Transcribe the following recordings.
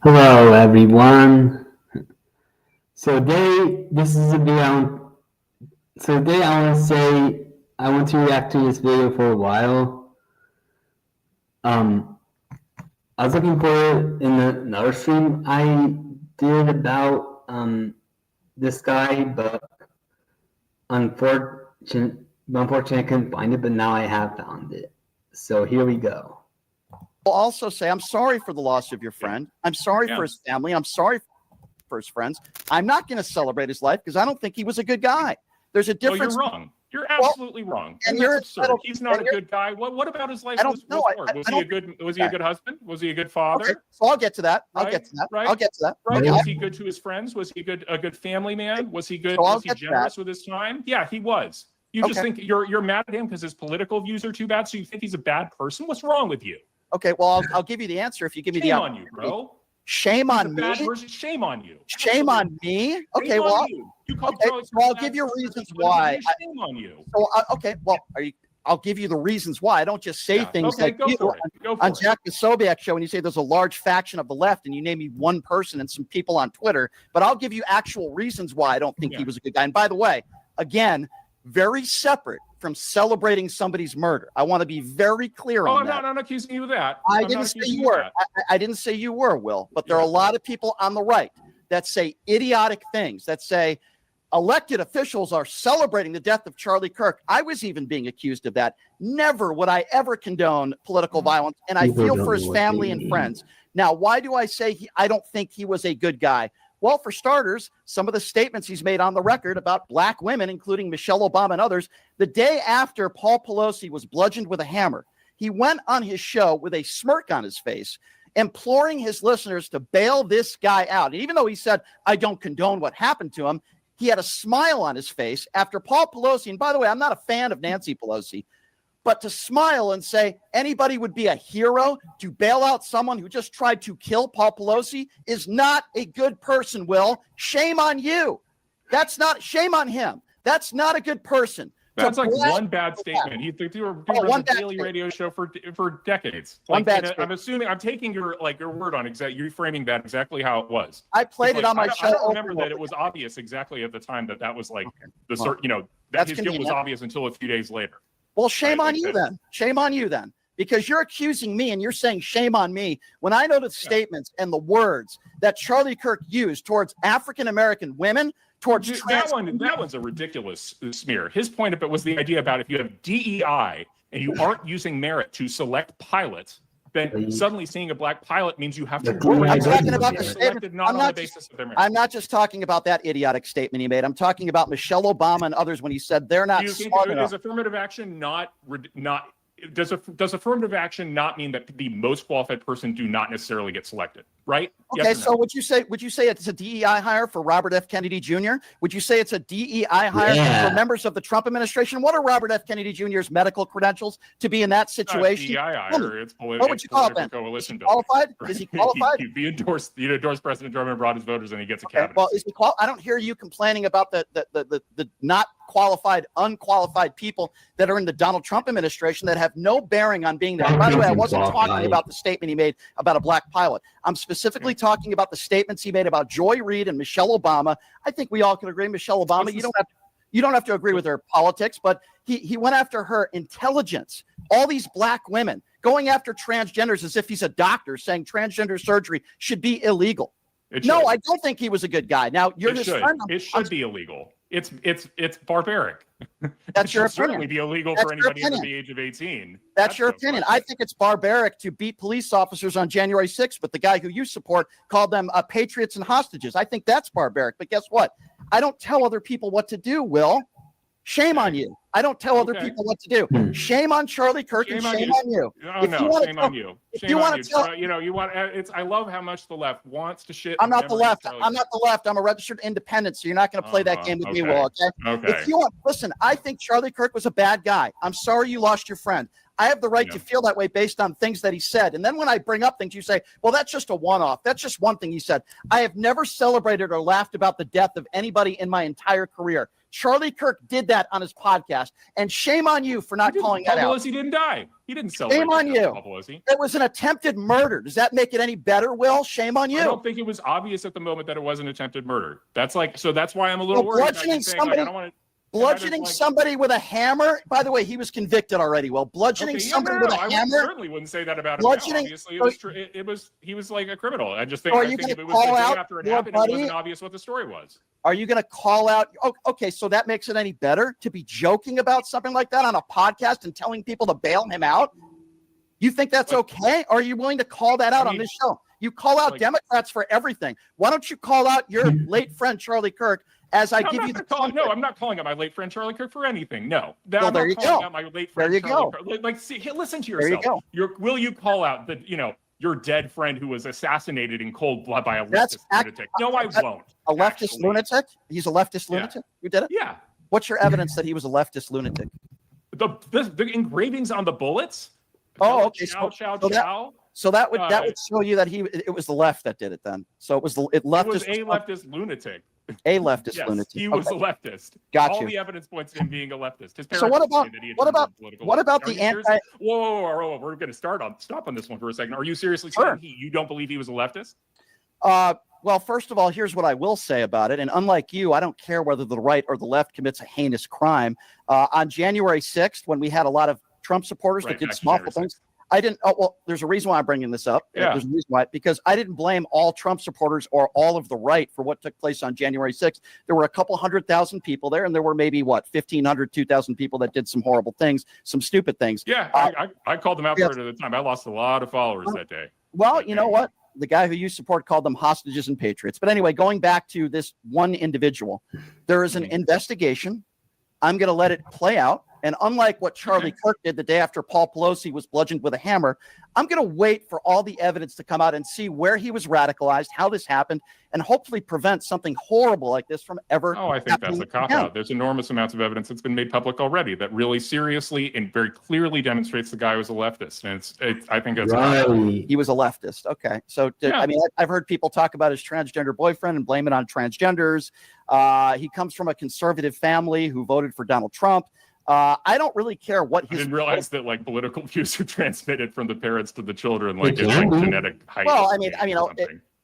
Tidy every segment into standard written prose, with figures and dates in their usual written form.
Hello, everyone. So today, this is a video. So today, I want to react to this video for a while. I was looking for it in another stream I did about this guy, but unfortunately, I couldn't find it. But now I have found it. So here we go. I'll also say I'm sorry for the loss of your friend. I'm sorry for his family. I'm sorry for his friends. I'm not going to celebrate his life because I don't think he was a good guy. There's a difference. Well, you're wrong. You're absolutely wrong. And you're absurd. He's not a good guy. What about his life? Was he a good husband? Was he a good father? Okay, so I'll get to that. I'll get to that. I'll get to that. Right? Was he good to his friends? Was he a good family man? Was he good? So was he generous with his time? Yeah, he was. You just think you're mad at him because his political views are too bad. So you think he's a bad person? What's wrong with you? Okay, well, I'll give you the answer if you give me the opportunity. Shame on you, bro. Shame on me? Shame on you. Shame on me? Okay, well, I'll give you reasons why. Shame on you. So, okay, well, I'll give you the reasons why. I don't just say things like you on Jack the Sobiak show, and you say there's a large faction of the left, and you name me one person and some people on Twitter, but I'll give you actual reasons why I don't think he was a good guy. And by the way, again, very separate from celebrating somebody's murder. I want to be very clear on that. I'm not accusing you of that. I didn't say you were. I didn't say you were, Will. But there are a lot of people on the right that say idiotic things, that say elected officials are celebrating the death of Charlie Kirk. I was even being accused of that. Never would I ever condone political violence, and I feel for his family and friends. Now, why do I say I don't think he was a good guy? Well, for starters, some of the statements he's made on the record about black women, including Michelle Obama and others, the day after Paul Pelosi was bludgeoned with a hammer, he went on his show with a smirk on his face, imploring his listeners to bail this guy out. And even though he said, I don't condone what happened to him, he had a smile on his face after Paul Pelosi. And by the way, I'm not a fan of Nancy Pelosi, but to smile and say anybody would be a hero to bail out someone who just tried to kill Paul Pelosi is not a good person, Will. Shame on you. Shame on him. That's not a good person. That's like one bad statement. You were doing a daily radio show for decades. I'm assuming I'm taking your word on you're framing that exactly how it was. I played it on my show. I don't remember that it was obvious exactly at the time that was that his guilt was obvious until a few days later. Well, shame on you then. Shame on you then. Because you're accusing me and you're saying shame on me when I know the statements and the words that Charlie Kirk used towards African-American women, towards that one's a ridiculous smear. His point of it was the idea about if you have DEI and you aren't using merit to select pilots, then suddenly seeing a black pilot means you have to I'm talking about the statement. I'm not just talking about that idiotic statement he made. I'm talking about Michelle Obama and others when he said they're not smart enough. Is affirmative action does affirmative action not mean that the most qualified person do not necessarily get selected, right? Okay, so would you say it's a DEI hire for Robert F. Kennedy Jr.? Would you say it's a DEI hire for members of the Trump administration? What are Robert F. Kennedy Jr.'s medical credentials to be in that situation? DEI hire. What would you call it then? Is he qualified? Is he qualified? He endorsed President Trump and brought his voters, and he gets a cabinet. Well, is he I don't hear you complaining about the not qualified, unqualified people that are in the Donald Trump administration that have no bearing on being there. By the way, I wasn't talking about the statement he made about a black pilot. I'm specifically talking about the statements he made about Joy Reid and Michelle Obama. I think we all can agree, Michelle Obama, you don't have to agree with her politics, but he went after her intelligence. All these black women going after transgenders as if he's a doctor, saying transgender surgery should be illegal. No, I don't think he was a good guy. Now, you're his friend. It should be illegal. It's barbaric. That's your opinion. Certainly be illegal for anybody under the age of 18. That's your opinion. I think it's barbaric to beat police officers on January 6th, but the guy who you support called them patriots and hostages. I think that's barbaric. But guess what? I don't tell other people what to do, Will. Shame on you. I don't tell other people what to do. Shame on Charlie Kirk and shame on you. Oh, no, shame on you. Shame on you. I love how much the left wants to shit. I'm not the left. I'm not the left. I'm a registered independent, so you're not going to play that game with me, Will, okay? If you want, listen, I think Charlie Kirk was a bad guy. I'm sorry you lost your friend. I have the right to feel that way based on things that he said. And then when I bring up things, you say, well, that's just a one-off. That's just one thing he said. I have never celebrated or laughed about the death of anybody in my entire career. Charlie Kirk did that on his podcast, and shame on you for not calling that out. Pelosi didn't die. He didn't celebrate. Shame on you. Pelosi. It was an attempted murder. Does that make it any better, Will? Shame on you. I don't think it was obvious at the moment that it was an attempted murder. That's why I'm a little worried. Bludgeoning somebody with a hammer. By the way, he was convicted already. Well, bludgeoning somebody with a hammer. I certainly wouldn't say that about him. Obviously, he was like a criminal. I just think, So I think if it was the day after it happened, it wasn't obvious what the story was. Are you going to call out? Oh, okay, so that makes it any better to be joking about something like that on a podcast and telling people to bail him out? You think that's okay? Or are you willing to call that out on this show? You call out Democrats for everything. Why don't you call out your late friend Charlie Kirk as I give you the No, I'm not calling out my late friend Charlie Kirk for anything. No. Well, there you go. My late friend Charlie Kirk. Like, see, listen to yourself. There you go. Will you call out your dead friend who was assassinated in cold blood by a leftist lunatic? No, I won't. A leftist lunatic? He's a leftist lunatic? Who did it? Yeah. What's your evidence that he was a leftist lunatic? The engravings on the bullets? Oh, okay. So that would show you that it was the left that did it then. So it was a leftist lunatic. A leftist yes, lunatic. He was a leftist. Got All you. the evidence points to him being a leftist. His parents So what about the anti? Whoa, we're going to stop on this one for a second. Are you seriously saying you don't believe he was a leftist? Well, first of all, here's what I will say about it. And unlike you, I don't care whether the right or the left commits a heinous crime. On January 6th, when we had a lot of Trump supporters that did some awful things, I didn't. Oh, well, there's a reason why I'm bringing this up. Yeah. There's a reason why, because I didn't blame all Trump supporters or all of the right for what took place on January 6th. There were a couple 100,000 people there, and there were maybe 1,500, 2,000 people that did some horrible things, some stupid things. Yeah, I called them out for it at the time. I lost a lot of followers that day. Well, you know what? The guy who you support called them hostages and patriots. But anyway, going back to this one individual, there is an investigation. I'm going to let it play out. And unlike what Charlie Kirk did the day after Paul Pelosi was bludgeoned with a hammer, I'm going to wait for all the evidence to come out and see where he was radicalized, how this happened, and hopefully prevent something horrible like this from ever happening. Oh, I think that's a cop-out. There's enormous amounts of evidence that's been made public already that really seriously and very clearly demonstrates the guy was a leftist. And I think it's right. He was a leftist. Okay. So, I mean, I've heard people talk about his transgender boyfriend and blame it on transgenders. He comes from a conservative family who voted for Donald Trump. I don't really care what his. I didn't realize that political views are transmitted from the parents to the children, it's genetic height. Well,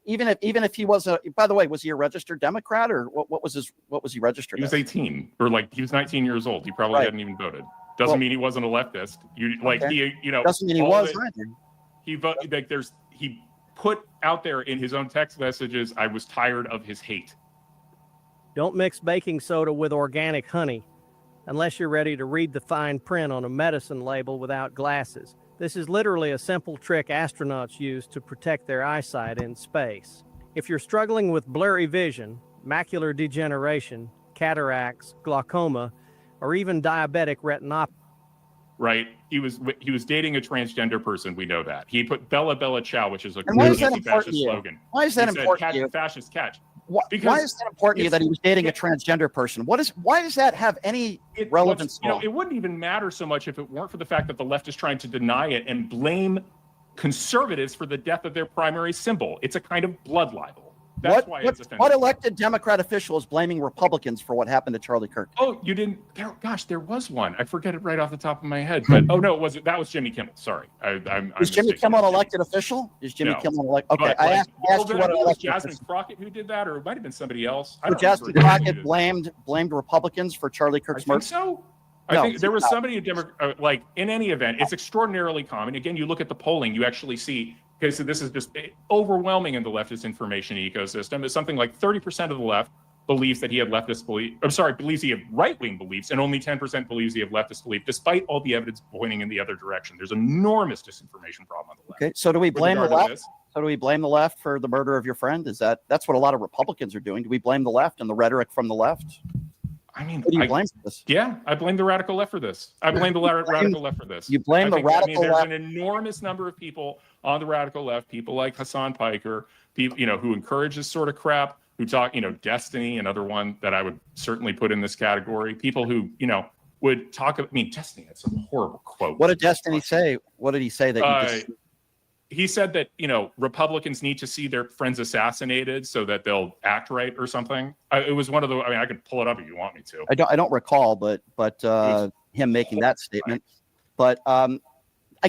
even if he was by the way, was he a registered Democrat or what was he registered? He was 18 or he was 19 years old. He probably hadn't even voted. Doesn't mean he wasn't a leftist. Doesn't mean he was either. He put out there in his own text messages, I was tired of his hate. Don't mix baking soda with organic honey unless you're ready to read the fine print on a medicine label without glasses. This is literally a simple trick astronauts use to protect their eyesight in space. If you're struggling with blurry vision, macular degeneration, cataracts, glaucoma, or even diabetic retinopathy. Right. He was dating a transgender person. We know that. He put Bella Ciao, which is a fascist slogan. Why is that important to you? Fascist catch. Why is that important to you that he was dating a transgender person? Why does that have any relevance? It wouldn't even matter so much if it weren't for the fact that the left is trying to deny it and blame conservatives for the death of their primary symbol. It's a kind of blood libel. That's why it's offensive. What elected Democrat official is blaming Republicans for what happened to Charlie Kirk? Oh, you didn't? There was one. I forget it right off the top of my head. But that was Jimmy Kimmel. Sorry, Is Jimmy Kimmel an elected official? Is Jimmy Kimmel elected? Okay, I asked you what it was. Jasmine Crockett who did that, or it might have been somebody else. Jasmine Crockett blamed Republicans for Charlie Kirk's murder. I think there was somebody in any event. It's extraordinarily common. Again, you look at the polling, you actually see. Okay, so this is just overwhelming in the leftist information ecosystem. It's something like 30% of the left believes that he had leftist belief. Believes he had right-wing beliefs, and only 10% believes he had leftist belief, despite all the evidence pointing in the other direction. There's enormous disinformation problem on the left. Okay, so do we blame the left? So do we blame the left for the murder of your friend? That's what a lot of Republicans are doing? Do we blame the left and the rhetoric from the left? I mean, what do you blame for this? Yeah, I blame the radical left for this. I blame the radical left for this. You blame the radical left. There's an enormous number of people on the radical left, people like Hassan Piker, people, who encourage this sort of crap, who talk, Destiny, another one that I would certainly put in this category. People who, would talk. Destiny had some horrible quote. What did Destiny say? What did he say that you just... he said that, Republicans need to see their friends assassinated so that they'll act right or something. It was one of the, I could pull it up if you want me to. I don't recall, but him making that statement. But I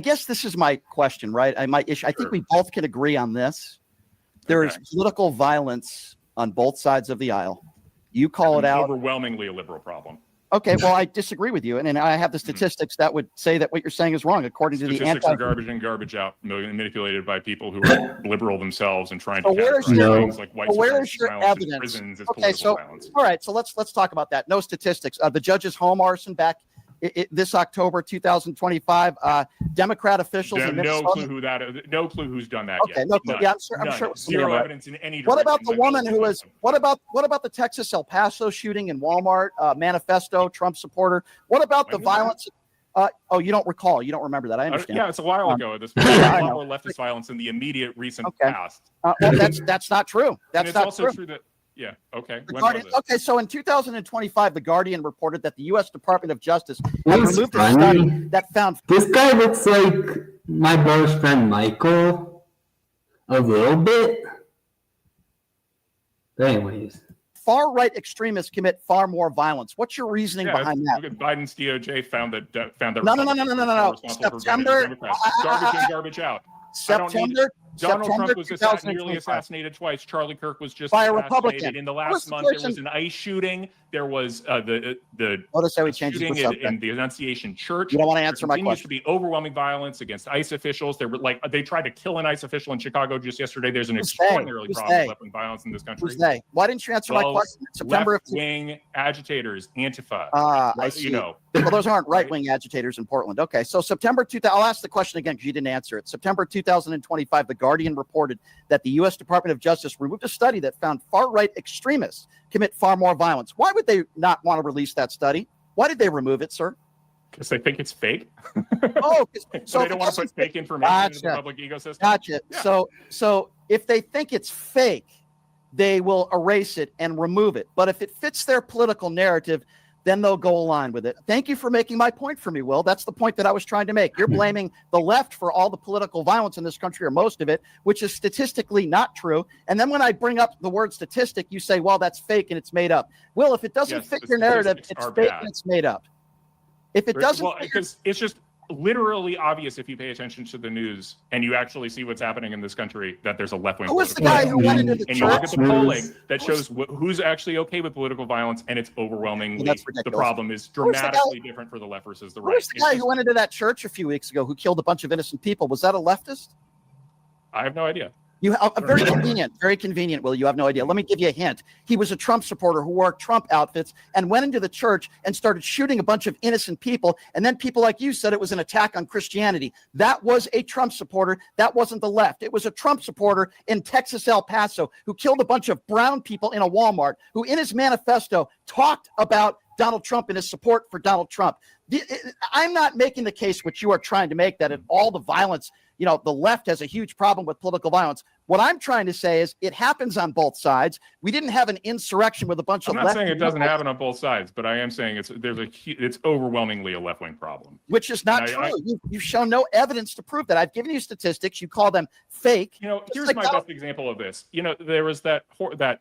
guess this is my question, right? My issue. I think we both can agree on this. There is political violence on both sides of the aisle. You call it out. Overwhelmingly a liberal problem. Okay, well, I disagree with you, and I have the statistics that would say that what you're saying is wrong, according to the statistics are garbage in, garbage out, manipulated by people who are liberal themselves and trying to where's things like white where's your violence in evidence? prisons as Okay, political violence. All right, so let's talk about that. No statistics. The judge's home arson back this October 2025. Democrat officials. No clue who that is. No clue who's done that yet. Okay, no clue. None. Yeah, I'm sure. Zero evidence in any direction. What about the woman who was? What about the Texas El Paso shooting in Walmart? Manifesto, Trump supporter. What about the violence? You don't recall. You don't remember that. I understand. Yeah, it's a while ago at this point. A lot more leftist violence in the immediate recent past. Well, that's not true. That's not also true. That. Yeah. Okay. Okay. So in 2025, the Guardian reported that the U.S. Department of Justice had removed a study that found this guy looks like my brother's friend Michael a little bit. But anyways, far-right extremists commit far more violence. What's your reasoning behind that? Look at Biden's DOJ found that. No. September. Garbage in, garbage out. Donald Trump was nearly assassinated twice. Charlie Kirk was just by a assassinated. Republican. In the last month, there was an ICE shooting. There was the shooting in the Annunciation Church. You don't want to answer my question. There continues to be overwhelming violence against ICE officials. They tried to kill an ICE official in Chicago just yesterday. There's an extraordinarily problem with violence in this country. Why didn't you answer my question? September left-wing agitators, Antifa. I see. Well, those aren't right-wing agitators in Portland. Okay, so September 2000. I'll ask the question again because you didn't answer it. September 2025, the Guardian reported that the U.S. Department of Justice removed a study that found far-right extremists commit far more violence. Why would they not want to release that study? Why did they remove it, sir? Because they think it's fake. So they don't want to put fake information into the public ecosystem. Gotcha. Yeah. So if they think it's fake, they will erase it and remove it. But if it fits their political narrative, then they'll go along with it. Thank you for making my point for me, Will. That's the point that I was trying to make. You're blaming the left for all the political violence in this country, or most of it, which is statistically not true. And then when I bring up the word statistic, you say, well, that's fake and it's made up. Will, if it doesn't fit your narrative, it's fake and it's made up. If it doesn't, because it's just literally obvious if you pay attention to the news and you actually see what's happening in this country that there's a left-wing. Who was the guy who went into the church? And you look at the polling that shows who's actually okay with political violence, and it's overwhelmingly the problem is dramatically different for the left versus the right. Who was the guy who went into that church a few weeks ago who killed a bunch of innocent people? Was that a leftist? I have no idea. Very convenient, Will. You have no idea. Let me give you a hint. He was a Trump supporter who wore Trump outfits and went into the church and started shooting a bunch of innocent people. And then people like you said it was an attack on Christianity. That was a Trump supporter. That wasn't the left. It was a Trump supporter in Texas, El Paso, who killed a bunch of brown people in a Walmart, who in his manifesto talked about Donald Trump and his support for Donald Trump. I'm not making the case which you are trying to make, that in all the violence, the left has a huge problem with political violence. What I'm trying to say is it happens on both sides. We didn't have an insurrection with a bunch of. I'm not saying it doesn't happen on both sides, but I am saying it's overwhelmingly a left-wing problem, which is not true. You've shown no evidence to prove that. I've given you statistics. You call them fake. Here's my best example of this. There was that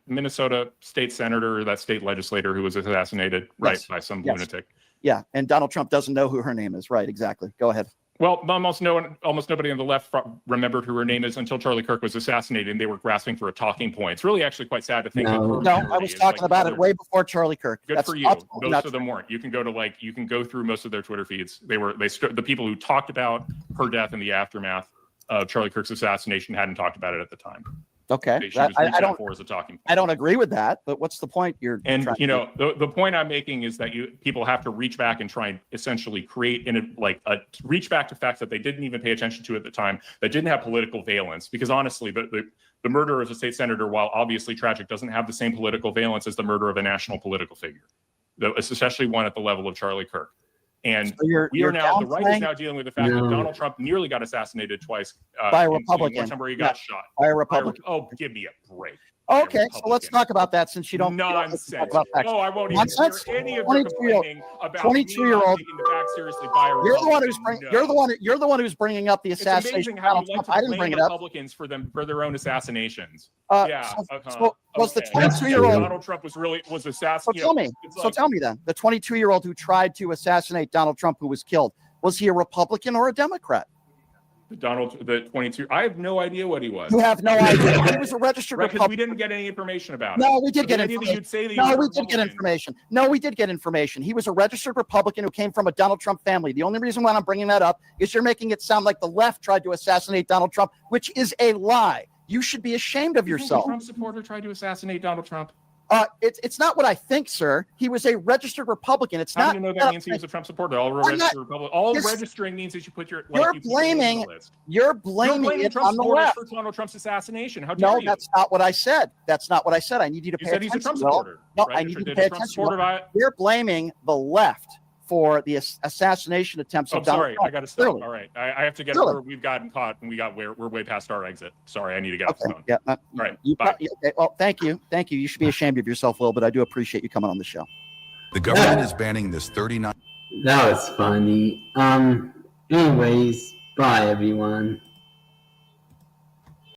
Minnesota state senator, or that state legislator, who was assassinated by some lunatic. Yeah, and Donald Trump doesn't know who her name is. Right? Exactly. Go ahead. Well, almost nobody on the left remembered who her name is until Charlie Kirk was assassinated, and they were grasping for a talking point. It's really actually quite sad to think of her. No, I was talking about it way before Charlie Kirk. Good for you. Most of them weren't. You can go through most of their Twitter feeds. The people who talked about her death in the aftermath of Charlie Kirk's assassination hadn't talked about it at the time. Okay, I don't agree with that, but what's the point you're? And the point I'm making is that people have to reach back and try and essentially create reach back to facts that they didn't even pay attention to at the time, that didn't have political valence. Because honestly, the murder of a state senator, while obviously tragic, doesn't have the same political valence as the murder of a national political figure, especially one at the level of Charlie Kirk. And the right is now dealing with the fact that Donald Trump nearly got assassinated twice by a Republican. One time where he got shot by a Republican. Oh, give me a break. Okay, so let's talk about that since you don't. Nonsense. Talk about facts. Oh, I won't Nonsense? even hear any of your complaining about 22-year-old. taking the facts seriously by a You're the one who's Republican. You're the one who's bringing up the It's assassination. amazing how you like to I didn't blame bring it up. Republicans for their own assassinations. So was the Okay. 22-year-old? Donald Trump was So assassinated. tell me. So tell me then, the 22-year-old who tried to assassinate Donald Trump, who was killed, was he a Republican or a Democrat? The 22. I have no idea what he was. You have no idea. He was a registered Right, because Republican. we didn't get any information about it. No, we did So get the idea that information. you'd say that he No, was a we did get Republican- information. No, we did get information. He was a registered Republican who came from a Donald Trump family. The only reason why I'm bringing that up is you're making it sound like the left tried to assassinate Donald Trump, which is a lie. You should be ashamed of You think yourself. a Trump supporter tried to assassinate Donald Trump? It's not what I think, sir. He was a registered Republican. It's How not. do you know that means he was a Trump supporter? All registering means that you put your. You're blaming. You're blaming it Trump on the supporters left. for Donald Trump's assassination. How dare No, you? that's not what I said. That's not what I said. I need you to You pay said attention. he's a Trump Will. supporter. No, right? I need you to Did pay a Trump attention. supporter You're blaming the left for the assassination attempts I'm of Donald sorry. Trump. I got to stop. Clearly. All right. I have to get Clearly. where we've gotten caught and we're way past our exit. Sorry. I need to get off the Okay. phone. Yeah. All right. You, Bye. okay, well, thank you. Thank you. You should be ashamed of yourself, Will, but I do appreciate you coming on the show. The government is banning this 39. That was funny. Anyways, bye everyone.